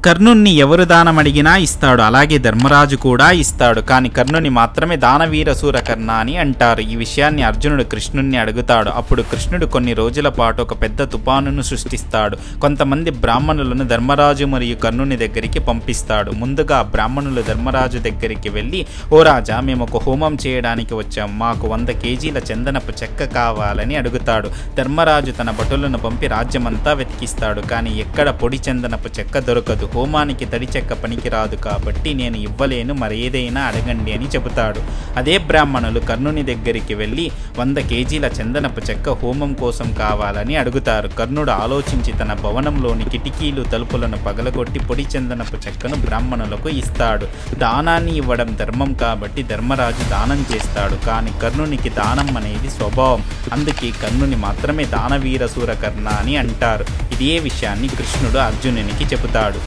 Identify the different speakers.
Speaker 1: కర్ణుణ్ణి ఎవరు దానం అడిగినా ఇస్తాడు, అలాగే ధర్మరాజు కూడా ఇస్తాడు. కానీ కర్ణుని మాత్రమే దానవీర సూరకర్ణ అని అంటారు. ఈ విషయాన్ని అర్జునుడు కృష్ణుణ్ణి అడుగుతాడు. అప్పుడు కృష్ణుడు కొన్ని రోజుల పాటు ఒక పెద్ద తుపానును సృష్టిస్తాడు. కొంతమంది బ్రాహ్మణులను ధర్మరాజు మరియు కర్ణుని దగ్గరికి పంపిస్తాడు. ముందుగా బ్రాహ్మణులు ధర్మరాజు దగ్గరికి వెళ్ళి, ఓ రాజా, మేము ఒక హోమం చేయడానికి వచ్చాం, మాకు 100 కేజీల చందనపు చెక్క కావాలని అడుగుతాడు. ధర్మరాజు తన భటులను పంపి రాజ్యమంతా వెతికిస్తాడు. కానీ ఎక్కడ పొడి చందనపు చెక్క దొరకదు. హోమానికి తడి చెక్క పనికిరాదు కాబట్టి నేను ఇవ్వలేను, మరేదైనా అడగండి అని చెబుతాడు. అదే బ్రాహ్మణులు కర్ణుని దగ్గరికి వెళ్ళి 100 కేజీల చందనపు చెక్క హోమం కోసం కావాలని అడుగుతారు. కర్ణుడు ఆలోచించి తన భవనంలోని కిటికీలు తలుపులను పగలగొట్టి పొడి చందనపు చెక్కను బ్రాహ్మణులకు ఇస్తాడు. దానాన్ని ఇవ్వడం ధర్మం కాబట్టి ధర్మరాజు దానం చేస్తాడు. కానీ కర్ణునికి దానం అనేది స్వభావం. అందుకే కర్ణుని మాత్రమే దానవీర సూరకర్ణ అని అంటారు. ఇదే విషయాన్ని కృష్ణుడు అర్జునునికి చెబుతాడు.